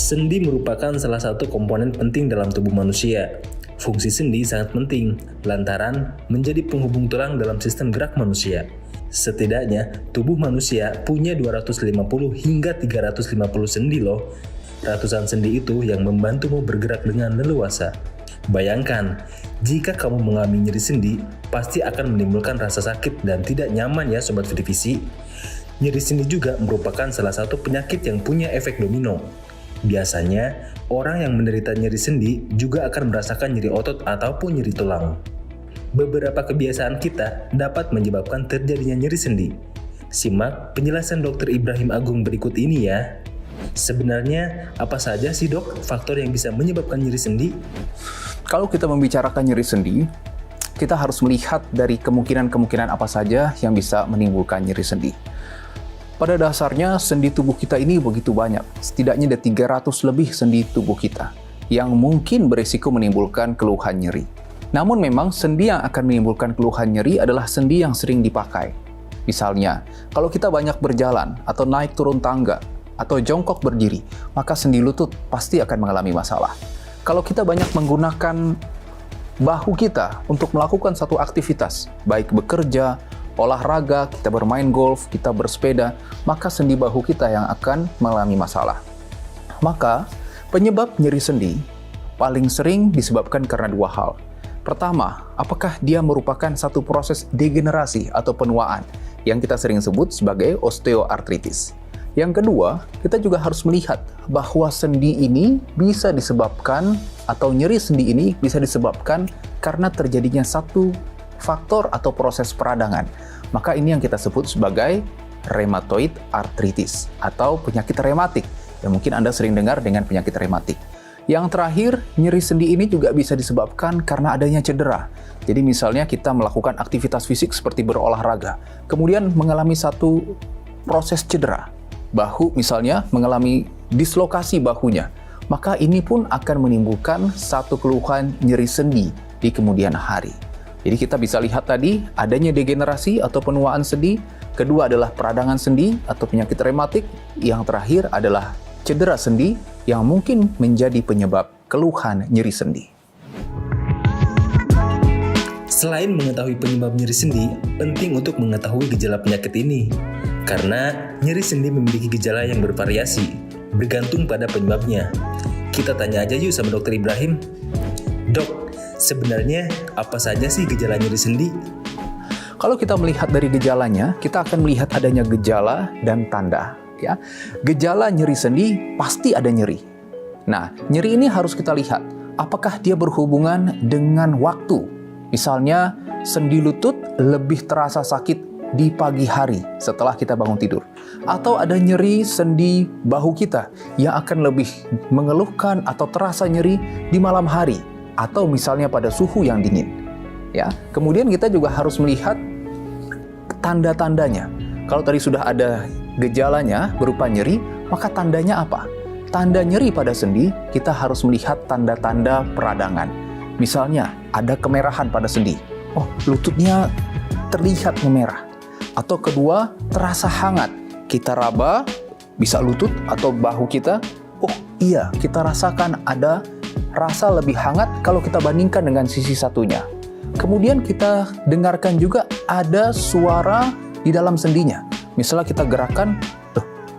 Sendi merupakan salah satu komponen penting dalam tubuh manusia. Fungsi sendi sangat penting, lantaran menjadi penghubung tulang dalam sistem gerak manusia. Setidaknya, tubuh manusia punya 250 hingga 350 sendi loh. Ratusan sendi itu yang membantumu bergerak dengan leluasa. Bayangkan, jika kamu mengalami nyeri sendi, pasti akan menimbulkan rasa sakit dan tidak nyaman ya Sobat Vidivisi. Nyeri sendi juga merupakan salah satu penyakit yang punya efek domino. Biasanya, orang yang menderita nyeri sendi juga akan merasakan nyeri otot ataupun nyeri tulang. Beberapa kebiasaan kita dapat menyebabkan terjadinya nyeri sendi. Simak penjelasan Dr. Ibrahim Agung berikut ini ya. Sebenarnya, apa saja sih dok faktor yang bisa menyebabkan nyeri sendi? Kalau kita membicarakan nyeri sendi, kita harus melihat dari kemungkinan-kemungkinan apa saja yang bisa menimbulkan nyeri sendi. Pada dasarnya, sendi tubuh kita ini begitu banyak. Setidaknya ada 300 lebih sendi tubuh kita yang mungkin berisiko menimbulkan keluhan nyeri. Namun memang sendi yang akan menimbulkan keluhan nyeri adalah sendi yang sering dipakai. Misalnya, kalau kita banyak berjalan atau naik turun tangga atau jongkok berdiri, maka sendi lutut pasti akan mengalami masalah. Kalau kita banyak menggunakan bahu kita untuk melakukan satu aktivitas, baik bekerja, olahraga, kita bermain golf, kita bersepeda, maka sendi bahu kita yang akan mengalami masalah. Maka, penyebab nyeri sendi paling sering disebabkan karena dua hal. Pertama, apakah dia merupakan satu proses degenerasi atau penuaan yang kita sering sebut sebagai osteoartritis. Yang kedua, kita juga harus melihat bahwa sendi ini bisa disebabkan atau nyeri sendi ini bisa disebabkan karena terjadinya satu faktor atau proses peradangan. Maka ini yang kita sebut sebagai rheumatoid arthritis atau penyakit rematik. Yang mungkin Anda sering dengar dengan penyakit rematik. Yang terakhir, nyeri sendi ini juga bisa disebabkan karena adanya cedera. Jadi misalnya kita melakukan aktivitas fisik seperti berolahraga, kemudian mengalami satu proses cedera. Bahu misalnya mengalami dislokasi bahunya, maka ini pun akan menimbulkan satu keluhan nyeri sendi di kemudian hari. Jadi kita bisa lihat tadi adanya degenerasi atau penuaan sendi, kedua adalah peradangan sendi atau penyakit rematik, yang terakhir adalah cedera sendi yang mungkin menjadi penyebab keluhan nyeri sendi. Selain mengetahui penyebab nyeri sendi, penting untuk mengetahui gejala penyakit ini. Karena nyeri sendi memiliki gejala yang bervariasi, bergantung pada penyebabnya. Kita tanya aja yuk sama Dr. Ibrahim. Dok, sebenarnya apa saja sih gejala nyeri sendi? Kalau kita melihat dari gejalanya, kita akan melihat adanya gejala dan tanda. Ya, gejala nyeri sendi pasti ada nyeri. Nah, nyeri ini harus kita lihat, apakah dia berhubungan dengan waktu. Misalnya, sendi lutut lebih terasa sakit di pagi hari setelah kita bangun tidur. Atau ada nyeri sendi bahu kita yang akan lebih mengeluhkan atau terasa nyeri di malam hari. Atau misalnya pada suhu yang dingin. Ya, kemudian kita juga harus melihat tanda-tandanya. Kalau tadi sudah ada gejalanya berupa nyeri, maka tandanya apa? Tanda nyeri pada sendi, kita harus melihat tanda-tanda peradangan. Misalnya, ada kemerahan pada sendi. Oh, lututnya terlihat memerah. Atau kedua, terasa hangat. Kita raba, bisa lutut atau bahu kita. Oh iya, kita rasakan ada rasa lebih hangat kalau kita bandingkan dengan sisi satunya. Kemudian kita dengarkan juga ada suara di dalam sendinya. Misalnya kita gerakan,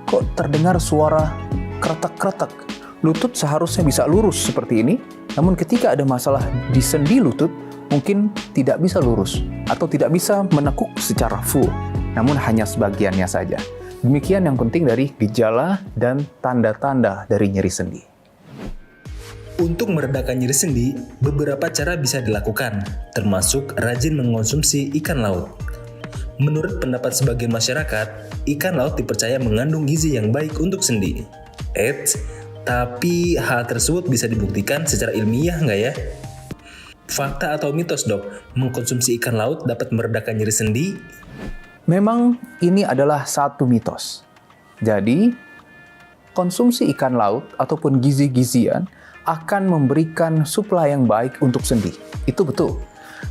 kok terdengar suara kretek-kretek. Lutut seharusnya bisa lurus seperti ini, namun ketika ada masalah di sendi lutut, mungkin tidak bisa lurus atau tidak bisa menekuk secara full, namun hanya sebagiannya saja. Demikian yang penting dari gejala dan tanda-tanda dari nyeri sendi. Untuk meredakan nyeri sendi, beberapa cara bisa dilakukan, termasuk rajin mengonsumsi ikan laut. Menurut pendapat sebagian masyarakat, ikan laut dipercaya mengandung gizi yang baik untuk sendi. Tapi hal tersebut bisa dibuktikan secara ilmiah nggak ya? Fakta atau mitos dok, mengkonsumsi ikan laut dapat meredakan nyeri sendi? Memang ini adalah satu mitos. Jadi, konsumsi ikan laut ataupun gizi-gizian akan memberikan suplai yang baik untuk sendi. Itu betul.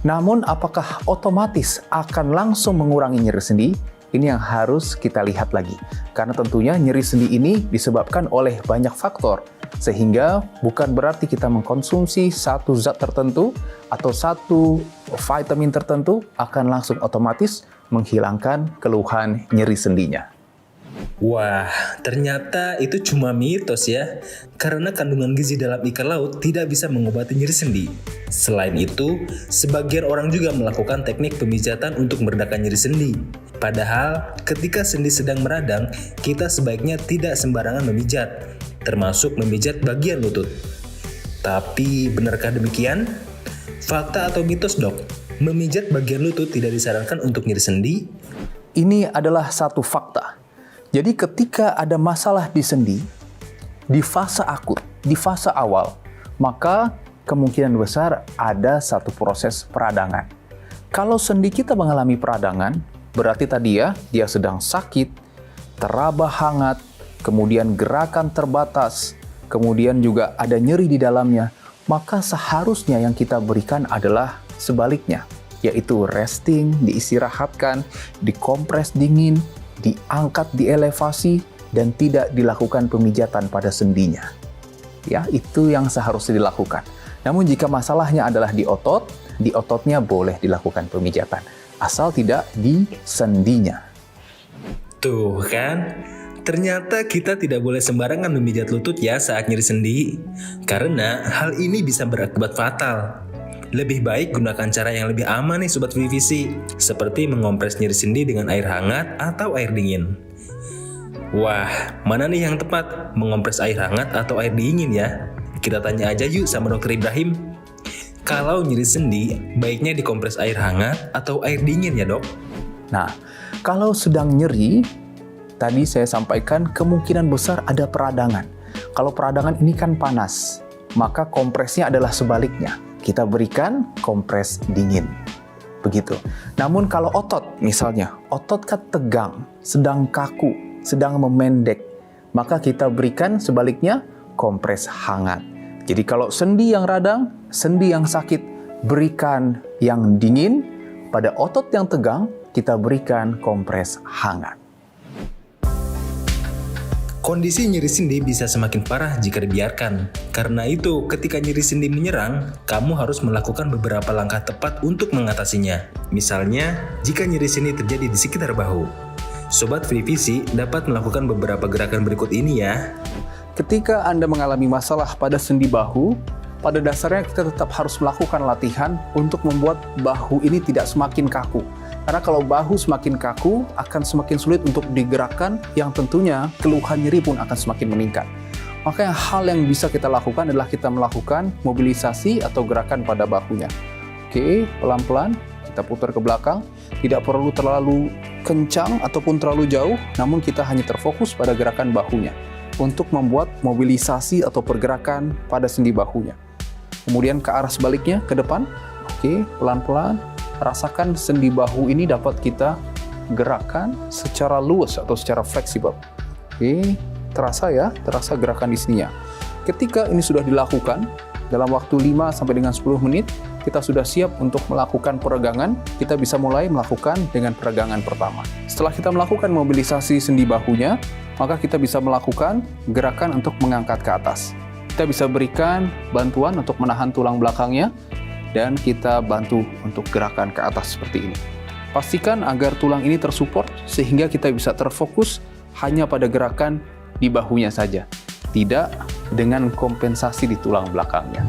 Namun, apakah otomatis akan langsung mengurangi nyeri sendi? Ini yang harus kita lihat lagi. Karena tentunya nyeri sendi ini disebabkan oleh banyak faktor. Sehingga bukan berarti kita mengkonsumsi satu zat tertentu atau satu vitamin tertentu akan langsung otomatis menghilangkan keluhan nyeri sendinya. Wah, ternyata itu cuma mitos ya. Karena kandungan gizi dalam ikan laut tidak bisa mengobati nyeri sendi. Selain itu, sebagian orang juga melakukan teknik pemijatan untuk meredakan nyeri sendi. Padahal, ketika sendi sedang meradang, kita sebaiknya tidak sembarangan memijat, termasuk memijat bagian lutut. Tapi, benarkah demikian? Fakta atau mitos, Dok? Memijat bagian lutut tidak disarankan untuk nyeri sendi? Ini adalah satu fakta. Jadi ketika ada masalah di sendi, di fase akut, di fase awal, maka kemungkinan besar ada satu proses peradangan. Kalau sendi kita mengalami peradangan, berarti tadi ya, dia sedang sakit, teraba hangat, kemudian gerakan terbatas, kemudian juga ada nyeri di dalamnya, maka seharusnya yang kita berikan adalah sebaliknya, yaitu resting, diistirahatkan, dikompres dingin, diangkat di elevasi, dan tidak dilakukan pemijatan pada sendinya. Ya, itu yang seharusnya dilakukan. Namun jika masalahnya adalah di ototnya boleh dilakukan pemijatan, asal tidak di sendinya. Tuh kan, ternyata kita tidak boleh sembarangan memijat lutut ya saat nyeri sendi, karena hal ini bisa berakibat fatal. Lebih baik gunakan cara yang lebih aman nih Sobat Vivisi, seperti mengompres nyeri sendi dengan air hangat atau air dingin. Wah, mana nih yang tepat, mengompres air hangat atau air dingin ya? Kita tanya aja yuk sama Dr. Ibrahim. Kalau nyeri sendi, baiknya dikompres air hangat atau air dingin ya dok? Nah, kalau sedang nyeri, tadi saya sampaikan kemungkinan besar ada peradangan. Kalau peradangan ini kan panas, maka kompresnya adalah sebaliknya. Kita berikan kompres dingin. Begitu. Namun kalau otot, misalnya, otot kan tegang, sedang kaku, sedang memendek, maka kita berikan sebaliknya kompres hangat. Jadi kalau sendi yang radang, sendi yang sakit, berikan yang dingin. Pada otot yang tegang, kita berikan kompres hangat. Kondisi nyeri sendi bisa semakin parah jika dibiarkan. Karena itu, ketika nyeri sendi menyerang, kamu harus melakukan beberapa langkah tepat untuk mengatasinya. Misalnya, jika nyeri sendi terjadi di sekitar bahu. Sobat Vivisi dapat melakukan beberapa gerakan berikut ini ya. Ketika Anda mengalami masalah pada sendi bahu, pada dasarnya kita tetap harus melakukan latihan untuk membuat bahu ini tidak semakin kaku. Karena kalau bahu semakin kaku, akan semakin sulit untuk digerakkan, yang tentunya keluhan nyeri pun akan semakin meningkat. Maka hal yang bisa kita lakukan adalah kita melakukan mobilisasi atau gerakan pada bahunya. Oke, pelan-pelan kita putar ke belakang, tidak perlu terlalu kencang ataupun terlalu jauh, namun kita hanya terfokus pada gerakan bahunya untuk membuat mobilisasi atau pergerakan pada sendi bahunya. Kemudian ke arah sebaliknya, ke depan. Oke, pelan-pelan. Rasakan sendi bahu ini dapat kita gerakkan secara luas atau secara fleksibel. Oke, terasa ya, terasa gerakan di sininya. Ketika ini sudah dilakukan, dalam waktu 5 sampai dengan 10 menit, kita sudah siap untuk melakukan peregangan. Kita bisa mulai melakukan dengan peregangan pertama. Setelah kita melakukan mobilisasi sendi bahunya, maka kita bisa melakukan gerakan untuk mengangkat ke atas. Kita bisa berikan bantuan untuk menahan tulang belakangnya, dan kita bantu untuk gerakan ke atas seperti ini. Pastikan agar tulang ini tersupport sehingga kita bisa terfokus hanya pada gerakan di bahunya saja, tidak dengan kompensasi di tulang belakangnya.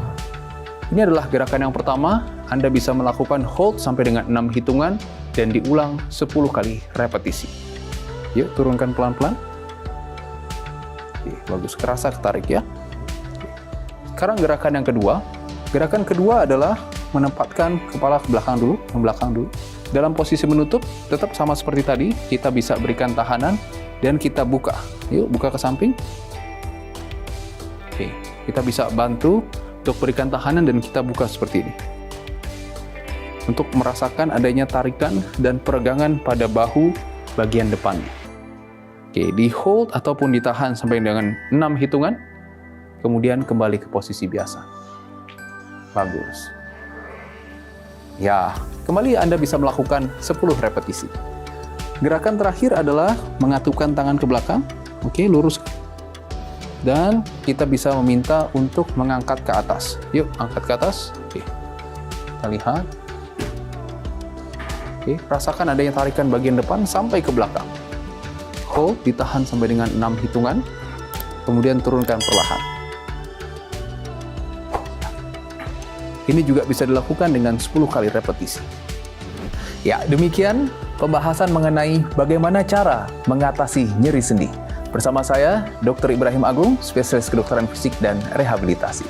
Ini adalah gerakan yang pertama. Anda bisa melakukan hold sampai dengan 6 hitungan dan diulang 10 kali repetisi. Yuk, turunkan pelan-pelan. Oke, bagus, kerasa ketarik ya. Sekarang gerakan yang kedua. Gerakan kedua adalah menempatkan kepala ke belakang dulu, Dalam posisi menutup, tetap sama seperti tadi, kita bisa berikan tahanan dan kita buka. Yuk, buka ke samping. Oke, kita bisa bantu untuk berikan tahanan dan kita buka seperti ini. Untuk merasakan adanya tarikan dan peregangan pada bahu bagian depannya. Oke, di hold ataupun ditahan sampai dengan 6 hitungan, kemudian kembali ke posisi biasa. Bagus. Ya, kembali Anda bisa melakukan 10 repetisi. Gerakan terakhir adalah mengatupkan tangan ke belakang. Oke, lurus. Dan kita bisa meminta untuk mengangkat ke atas. Yuk, angkat ke atas. Oke. Kita lihat. Oke, rasakan adanya tarikan bagian depan sampai ke belakang. Hold, ditahan sampai dengan 6 hitungan. Kemudian turunkan perlahan. Ini juga bisa dilakukan dengan 10 kali repetisi. Ya, demikian pembahasan mengenai bagaimana cara mengatasi nyeri sendi. Bersama saya, Dr. Ibrahim Agung, spesialis kedokteran fisik dan rehabilitasi.